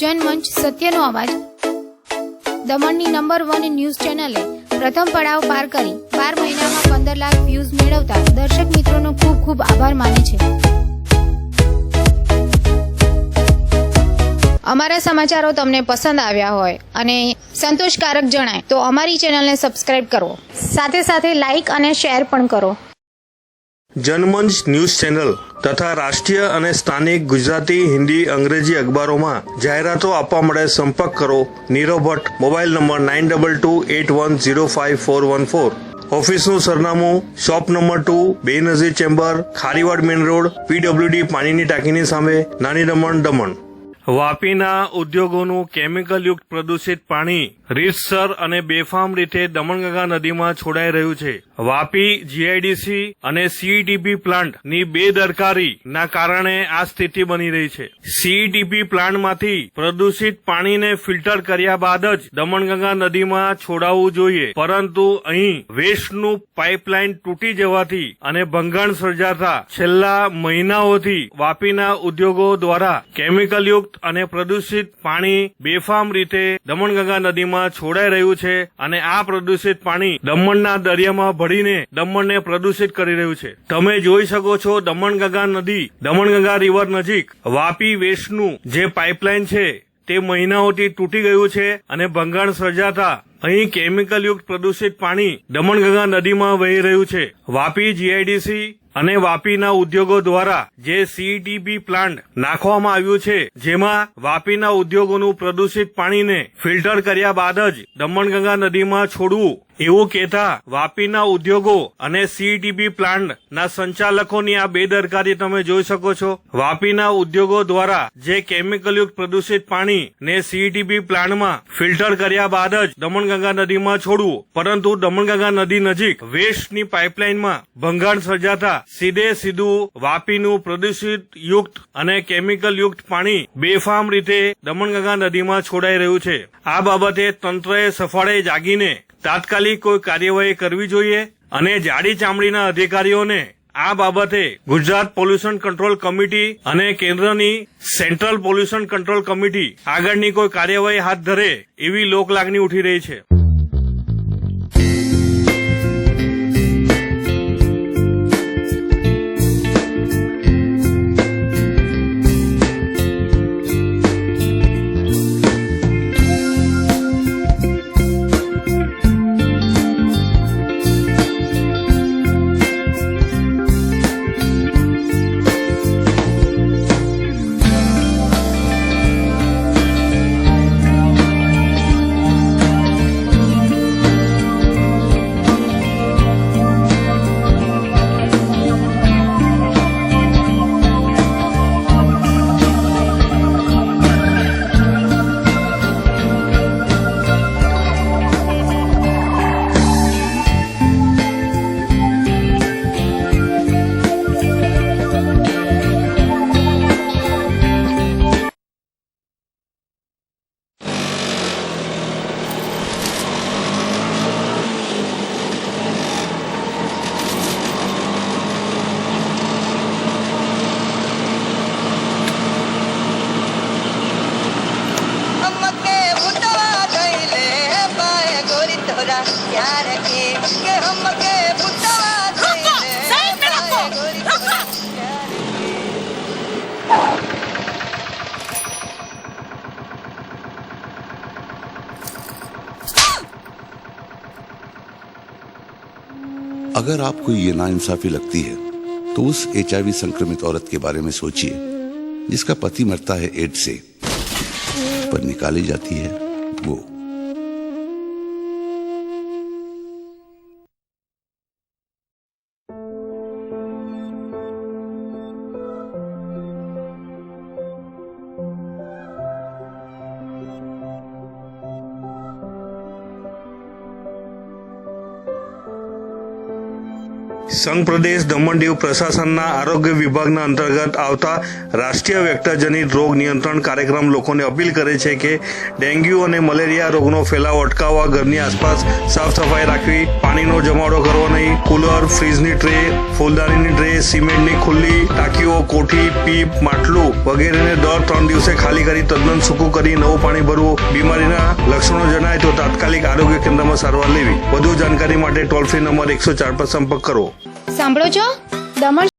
જનમંચ સત્યનો અવાજ દમણની number 1 news ચેનલે પ્રથમ પડાવ પાર કરી 12 મહિનામાં 15 લાખ વ્યૂઝ મેળવતા દર્શક મિત્રોનો ખૂબ ખૂબ આભાર માને છે। અમારા સમાચારો તમને પસંદ આવ્યા હોય અને સંતોષકારક જણાય તો અમારી ચેનલને સબસ્ક્રાઇબ કરો, સાથે સાથે લાઇક અને શેર પણ કરો। જનમંચ ન્યૂઝ ચેનલ તથા રાષ્ટ્રીય અને સ્થાનિક ગુજરાતી, હિન્દી, અંગ્રેજી અખબારોમાં જાહેરાતો આપવા માટે સંપર્ક કરો નીરવ ભટ્ટ, મોબાઈલ નંબર 9228105414। ઓફિસનું સરનામું shop number 2, Benazir chamber, Kharivad main road, PWD પાણીની ટાંકીની સામે, નાની દમણ, દમણ। વાપીના ઉદ્યોગોનું કેમિકલયુક્ત પ્રદૂષિત પાણી રીતસર અને બેફામ રીતે દમણગંગા નદીમાં છોડાઈ રહ્યું છે। વાપી જીઆઈડીસી અને સીઈટીપી પ્લાન્ટની બેદરકારીના કારણે આ સ્થિતિ બની રહી છે। સીઈટીપી પ્લાન્ટમાંથી પ્રદૂષિત પાણીને ફિલ્ટર કર્યા બાદ જ દમણગંગા નદીમાં છોડાવવું જોઈએ, પરંતુ અહીં વેસ્ટનું પાઇપલાઇન તૂટી જવાથી અને ભંગાણ સર્જાતા છેલ્લા મહિનાઓથી વાપીના ઉદ્યોગો દ્વારા કેમિકલયુક્ત અને પ્રદૂષિત પાણી બેફામ રીતે દમણગંગા નદીમાં છોડાઈ રહ્યું છે અને આ પ્રદૂષિત પાણી દમણના દરિયામાં ભળીને દમણને પ્રદૂષિત કરી રહ્યું છે। તમે જોઈ શકો છો દમણગંગા નદી, દમણગંગા રિવર નજીક વાપી વેસ્ટનું જે પાઇપલાઇન છે તે મહિનાઓથી તૂટી ગયું છે અને ભંગાણ સર્જાતા અહીં કેમિકલયુક્ત પ્રદૂષિત પાણી દમણગંગા નદીમાં વહી રહ્યું છે। વાપી જીઆઈડીસી અને વાપીના ઉદ્યોગો દ્વારા જે સીઈટીપી પ્લાન્ટ નાખવામાં આવ્યું છે, જેમાં વાપીના ઉદ્યોગોનું પ્રદૂષિત પાણીને ફિલ્ટર કર્યા બાદ જ દમણગંગા નદીમાં છોડવું એવું કહેતા વાપીના ઉદ્યોગો અને સીઈટીપી પ્લાન્ટના સંચાલકોની આ બેદરકારી તમે જોઈ શકો છો। વાપીના ઉદ્યોગો દ્વારા જે કેમિકલયુક્ત પ્રદૂષિત પાણી ને સીઈટીપી પ્લાન્ટમાં ફિલ્ટર કર્યા બાદ જ દમણગંગા નદીમાં છોડવું, પરંતુ દમણગંગા નદી નજીક વેસ્ટની પાઇપલાઇનમાં ભંગાણ સર્જાતા સીધું વાપીનું પ્રદૂષિત યુક્ત અને કેમિકલયુક્ત પાણી બેફામ રીતે દમણગંગા નદીમાં છોડાઈ રહ્યું છે। આ બાબતે તંત્રએ સફાળે જાગીને તાત્કાલિક કોઈ કાર્યવાહી કરવી જોઈએ અને જાડી ચામડીના અધિકારીઓને આ બાબતે ગુજરાત પોલ્યુશન કંટ્રોલ કમિટી અને કેન્દ્રની સેન્ટ્રલ પોલ્યુશન કંટ્રોલ કમિટી આગળની કોઈ કાર્યવાહી હાથ ધરે એવી લોકલાગણી ઉઠી રહી છે। अगर आपको ये नाइंसाफी लगती है तो उस एचआईवी संक्रमित औरत के बारे में सोचिए जिसका पति मरता है एड्स से, पर निकाली जाती है वो। સંઘ પ્રદેશ દમણ દીવ પ્રશાસનના આરોગ્ય વિભાગના અંતર્ગત આવતા રાષ્ટ્રીય વેક્ટરજનિત રોગ નિયંત્રણ કાર્યક્રમ લોકોને અપીલ કરે છે કે ડેન્ગ્યુ અને મલેરિયા રોગનો ફેલાવો અટકાવવા ઘરની આસપાસ સાફ સફાઈ રાખવી, પાણીનો જમાવડો કરવો નહીં, કુલર, ફ્રીજની ટ્રે, ફૂલદાનીની ટ્રે, સિમેન્ટની ખુલ્લી ટાંકીઓ, કોઠી, પીપ, માટલું વગેરેને દર 3 દિવસે ખાલી કરી તદ્દન સૂકું કરી નવું પાણી ભરવું. બીમારીના લક્ષણો જણાય તો તાત્કાલિક આરોગ્ય કેન્દ્રમાં સારવાર લેવી. વધુ જાણકારી માટે ટોલ ફ્રી નંબર 104 પર સંપર્ક કરો. સાંભળો છો, દમણ